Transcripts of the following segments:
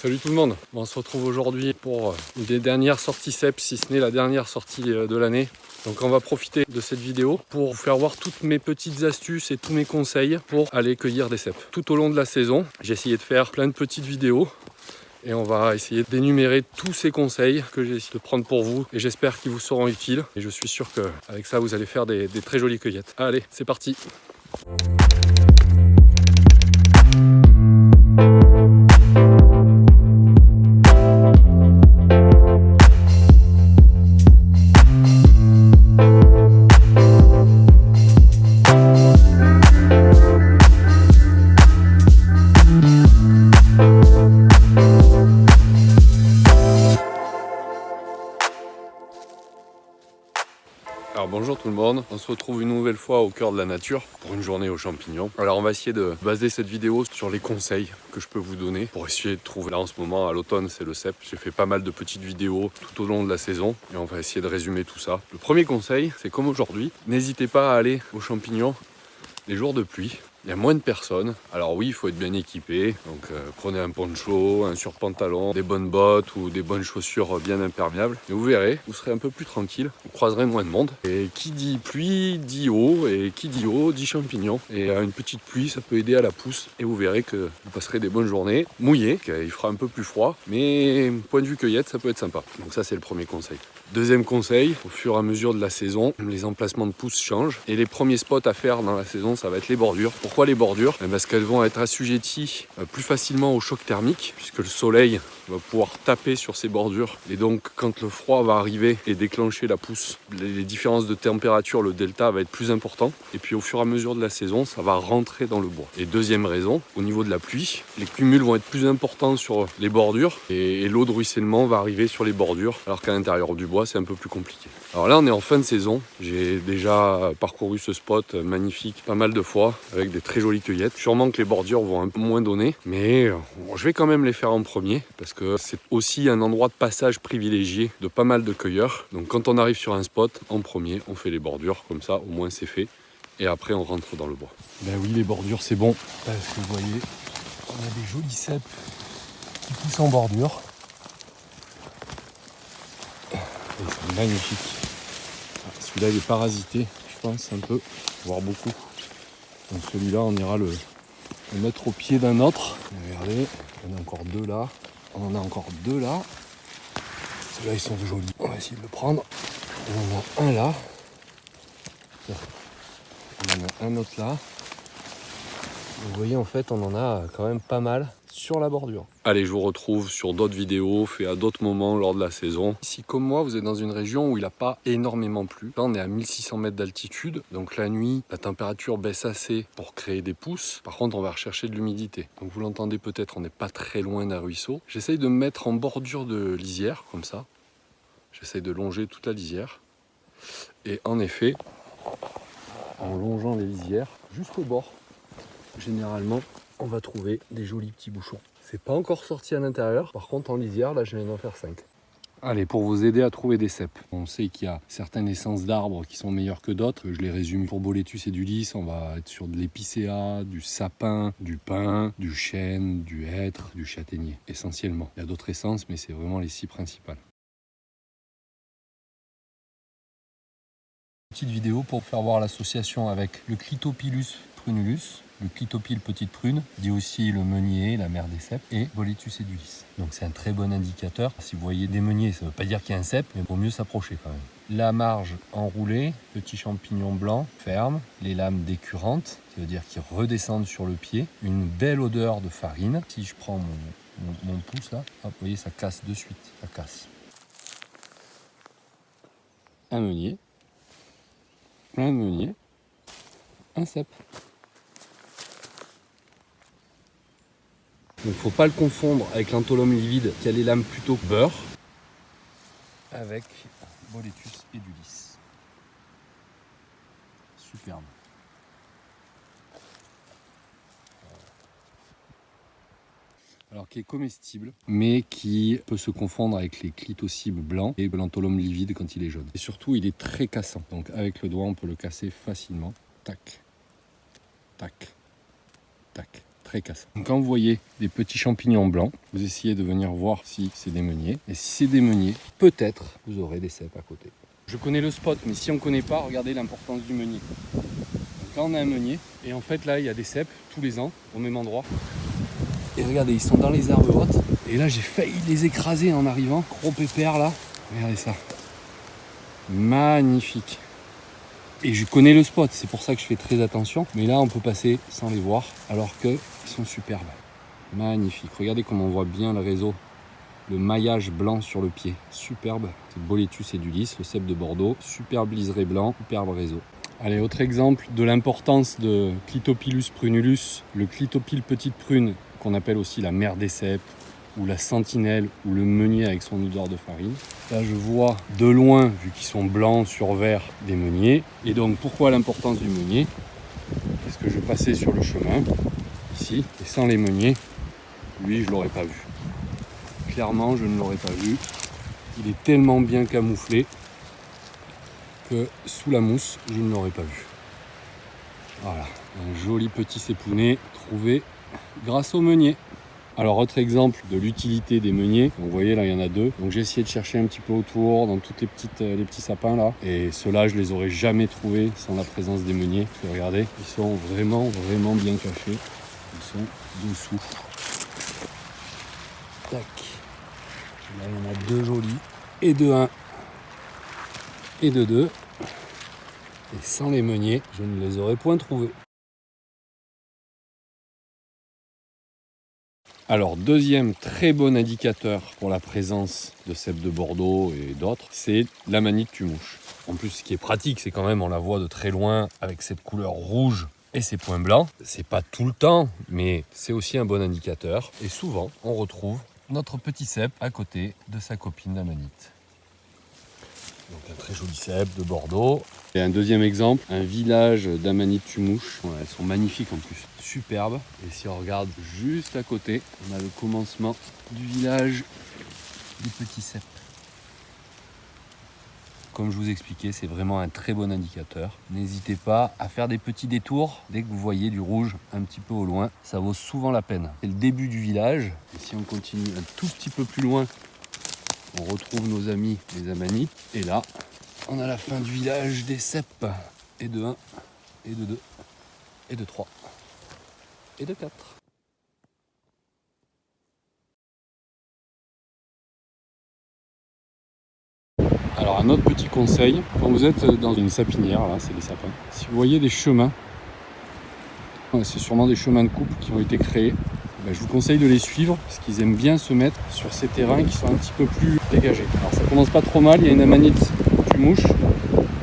Salut tout le monde, on se retrouve aujourd'hui pour une des dernières sorties cèpes, si ce n'est la dernière sortie de l'année. Donc on va profiter de cette vidéo pour vous faire voir toutes mes petites astuces et tous mes conseils pour aller cueillir des cèpes. Tout au long de la saison, j'ai essayé de faire plein de petites vidéos et on va essayer d'énumérer tous ces conseils que j'ai essayé de prendre pour vous et j'espère qu'ils vous seront utiles. Et je suis sûr qu'avec ça, vous allez faire des très jolies cueillettes. Allez, c'est parti! Alors bonjour tout le monde, on se retrouve une nouvelle fois au cœur de la nature pour une journée aux champignons. Alors on va essayer de baser cette vidéo sur les conseils que je peux vous donner pour essayer de trouver. Là en ce moment à l'automne c'est le cèpe, j'ai fait pas mal de petites vidéos tout au long de la saison et on va essayer de résumer tout ça. Le premier conseil c'est comme aujourd'hui, n'hésitez pas à aller aux champignons les jours de pluie. Il y a moins de personnes, alors oui il faut être bien équipé, donc prenez un poncho, un surpantalon, des bonnes bottes ou des bonnes chaussures bien imperméables. Et vous verrez, vous serez un peu plus tranquille, vous croiserez moins de monde. Et qui dit pluie dit eau, et qui dit eau dit champignons. Et une petite pluie ça peut aider à la pousse et vous verrez que vous passerez des bonnes journées mouillées, il fera un peu plus froid, mais point de vue cueillette ça peut être sympa. Donc ça c'est le premier conseil. Deuxième conseil, au fur et à mesure de la saison, les emplacements de pousses changent et les premiers spots à faire dans la saison ça va être les bordures. Pourquoi les bordures? Parce qu'elles vont être assujetties plus facilement au choc thermique puisque le soleil va pouvoir taper sur ces bordures et donc quand le froid va arriver et déclencher la pousse, les différences de température, le delta va être plus important et puis au fur et à mesure de la saison ça va rentrer dans le bois. Et deuxième raison, au niveau de la pluie, les cumuls vont être plus importants sur les bordures et l'eau de ruissellement va arriver sur les bordures alors qu'à l'intérieur du bois c'est un peu plus compliqué. Alors là on est en fin de saison, j'ai déjà parcouru ce spot magnifique pas mal de fois avec des très jolies cueillettes. Sûrement que les bordures vont un peu moins donner, mais je vais quand même les faire en premier parce que c'est aussi un endroit de passage privilégié de pas mal de cueilleurs. Donc quand on arrive sur un spot, en premier on fait les bordures, comme ça au moins c'est fait. Et après on rentre dans le bois. Ben oui, les bordures c'est bon parce que vous voyez, on a des jolis cèpes qui poussent en bordure. Et c'est magnifique. Celui-là il est parasité, je pense un peu, voire beaucoup. Donc celui-là on ira le mettre au pied d'un autre. Regardez, on en a encore deux là. On en a encore deux là. Ceux-là ils sont jolis. On va essayer de le prendre. On en a un là. On en a un autre là. Vous voyez en fait on en a quand même pas mal sur la bordure. Allez, je vous retrouve sur d'autres vidéos faites à d'autres moments lors de la saison. Si comme moi vous êtes dans une région où il n'a pas énormément plu, là on est à 1600 mètres d'altitude, donc la nuit la température baisse assez pour créer des pousses. Par contre on va rechercher de l'humidité. Donc vous l'entendez peut-être, on n'est pas très loin d'un ruisseau. J'essaye de me mettre en bordure de lisière comme ça. J'essaye de longer toute la lisière. Et en effet, en longeant les lisières, juste au bord, généralement on va trouver des jolis petits bouchons. C'est pas encore sorti à l'intérieur, par contre en lisière là je viens d'en faire 5. Allez, pour vous aider à trouver des cèpes, on sait qu'il y a certaines essences d'arbres qui sont meilleures que d'autres. Je les résume pour Boletus et du lys, on va être sur de l'épicéa, du sapin, du pin, du chêne, du hêtre, du châtaignier, essentiellement. Il y a d'autres essences mais c'est vraiment les 6 principales. Petite vidéo pour faire voir l'association avec le Clitopilus prunulus, le Clitopile petite prune, dit aussi le meunier, la mère des cèpes, et Boletus edulis. Donc c'est un très bon indicateur. Si vous voyez des meuniers, ça ne veut pas dire qu'il y a un cèpe, mais il vaut mieux s'approcher quand même. La marge enroulée, petit champignon blanc, ferme, les lames décurrentes, ça veut dire qu'ils redescendent sur le pied, une belle odeur de farine. Si je prends mon pouce là, hop, vous voyez ça casse de suite, ça casse. Un meunier. Un meunier, un cèpe. Donc il ne faut pas le confondre avec l'Antholum livide qui a les lames plutôt beurre avec Boletus edulis. Superbe. Alors qui est comestible, mais qui peut se confondre avec les clitocibes blancs et l'Antholum livide quand il est jaune. Et surtout, il est très cassant. Donc avec le doigt, on peut le casser facilement. Tac, tac, tac. très cassant. Donc quand vous voyez des petits champignons blancs, vous essayez de venir voir si c'est des meuniers. Et si c'est des meuniers, peut-être vous aurez des cèpes à côté. Je connais le spot, mais si on ne connaît pas, regardez l'importance du meunier. Donc là on a un meunier, et en fait là il y a des cèpes tous les ans, au même endroit. Et regardez, ils sont dans les herbes hautes. Et là j'ai failli les écraser en arrivant. Gros pépère là. Regardez ça. Magnifique. Et je connais le spot, c'est pour ça que je fais très attention. Mais là on peut passer sans les voir, alors qu'ils sont superbes. Magnifique. Regardez comment on voit bien le réseau. Le maillage blanc sur le pied, superbe. C'est Boletus edulis, le cèpe de Bordeaux. Superbe liseré blanc, superbe réseau. Allez, autre exemple de l'importance de Clitopilus prunulus, le Clitopile petite prune, qu'on appelle aussi la mère des cèpes, ou la sentinelle, ou le meunier avec son odeur de farine. Là, je vois de loin, vu qu'ils sont blancs sur vert, des meuniers. Et donc, pourquoi l'importance du meunier? Parce que je passais sur le chemin, ici, et sans les meuniers, lui, je ne l'aurais pas vu. Clairement, je ne l'aurais pas vu. Il est tellement bien camouflé que sous la mousse, je ne l'aurais pas vu. Voilà, un joli petit cépounet trouvé grâce au meunier. Alors, autre exemple de l'utilité des meuniers. Donc, vous voyez, là, il y en a deux. Donc, j'ai essayé de chercher un petit peu autour, dans toutes les petits sapins, là. Et ceux-là, je les aurais jamais trouvés sans la présence des meuniers. Parce que, regardez, ils sont vraiment, vraiment bien cachés. Ils sont dessous. Tac. Là, il y en a deux jolis. Et de 1. Et de 2. Et sans les meuniers, je ne les aurais point trouvés. Alors, deuxième très bon indicateur pour la présence de cèpes de Bordeaux et d'autres, c'est l'amanite tumouche. En plus, ce qui est pratique, c'est quand même, on la voit de très loin avec cette couleur rouge et ces points blancs. C'est pas tout le temps, mais c'est aussi un bon indicateur. Et souvent, on retrouve notre petit cèpe à côté de sa copine l'amanite. Donc un très joli cèpe de Bordeaux. Et un deuxième exemple, un village d'amanites tumouche. Ouais, elles sont magnifiques en plus, superbes. Et si on regarde juste à côté, on a le commencement du village des petits cèpes. Comme je vous expliquais, c'est vraiment un très bon indicateur. N'hésitez pas à faire des petits détours dès que vous voyez du rouge un petit peu au loin. Ça vaut souvent la peine. C'est le début du village. Et si on continue un tout petit peu plus loin, on retrouve nos amis les amanites. Et là, on a la fin du village des cèpes. Et de 1, et de 2, et de 3, et de 4. Alors un autre petit conseil, quand vous êtes dans une sapinière, là c'est des sapins, si vous voyez des chemins, c'est sûrement des chemins de coupe qui ont été créés, je vous conseille de les suivre parce qu'ils aiment bien se mettre sur ces terrains qui sont un petit peu plus dégagés. Alors ça commence pas trop mal, il y a une amanite tumouche,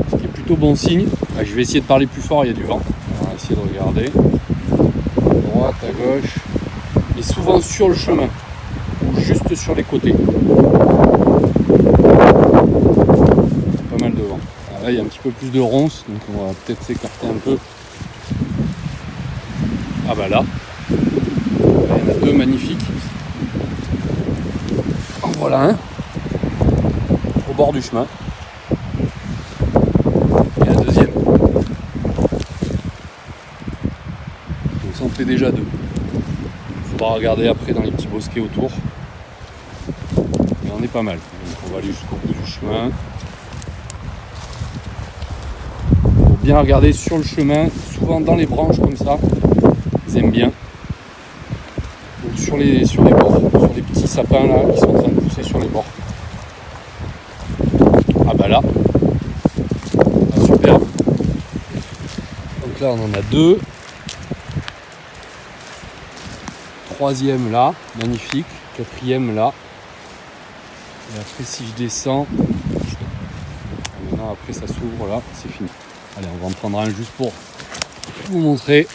ce qui est plutôt bon signe. Je vais essayer de parler plus fort, il y a du vent. On va essayer de regarder. À droite, à gauche. Et souvent sur le chemin, ou juste sur les côtés. Pas mal de vent. Alors là il y a un petit peu plus de ronces, donc on va peut-être s'écarter un peu. Ah bah là. Il y en a deux magnifiques. En voilà un au bord du chemin et un deuxième. Donc ça en fait déjà deux. Il faudra regarder après dans les petits bosquets autour. Mais on est pas mal. Donc on va aller jusqu'au bout du chemin. Il faut bien regarder sur le chemin, souvent dans les branches comme ça. Ils aiment bien. Ou sur les bords, sur les petits sapins là qui sont en train de pousser sur les bords. Ah bah là, ah, super. Donc là on en a deux. Troisième là, magnifique. Quatrième là. Et après si je descends, maintenant après ça s'ouvre là, c'est fini. Allez, on va en prendre un juste pour vous montrer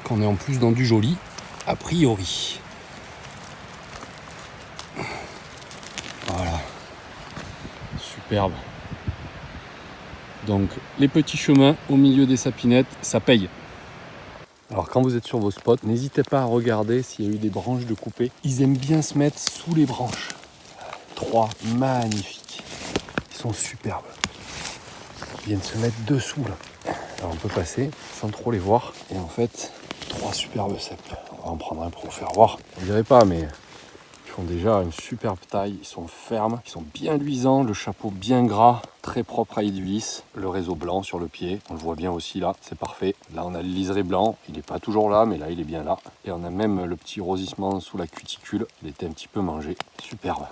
qu'on est en plus dans du joli, a priori. Voilà. Superbe. Donc les petits chemins au milieu des sapinettes, ça paye. Alors quand vous êtes sur vos spots, n'hésitez pas à regarder s'il y a eu des branches de coupées. Ils aiment bien se mettre sous les branches. 3 magnifiques. Ils sont superbes. Ils viennent se mettre dessous là. Alors on peut passer sans trop les voir. Et en fait, 3 superbes cèpes. On va en prendre un pour vous faire voir. On dirait pas, mais ils font déjà une superbe taille. Ils sont fermes, ils sont bien luisants, le chapeau bien gras, très propre à Idulis. Le réseau blanc sur le pied, on le voit bien aussi là, c'est parfait. Là on a le liseré blanc, il n'est pas toujours là, mais là il est bien là. Et on a même le petit rosissement sous la cuticule, il était un petit peu mangé. Superbe.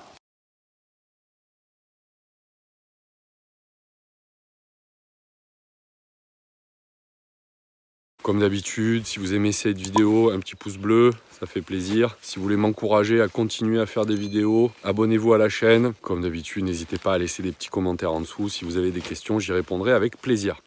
Comme d'habitude, si vous aimez cette vidéo, un petit pouce bleu, ça fait plaisir. Si vous voulez m'encourager à continuer à faire des vidéos, abonnez-vous à la chaîne. Comme d'habitude, n'hésitez pas à laisser des petits commentaires en dessous. Si vous avez des questions, j'y répondrai avec plaisir.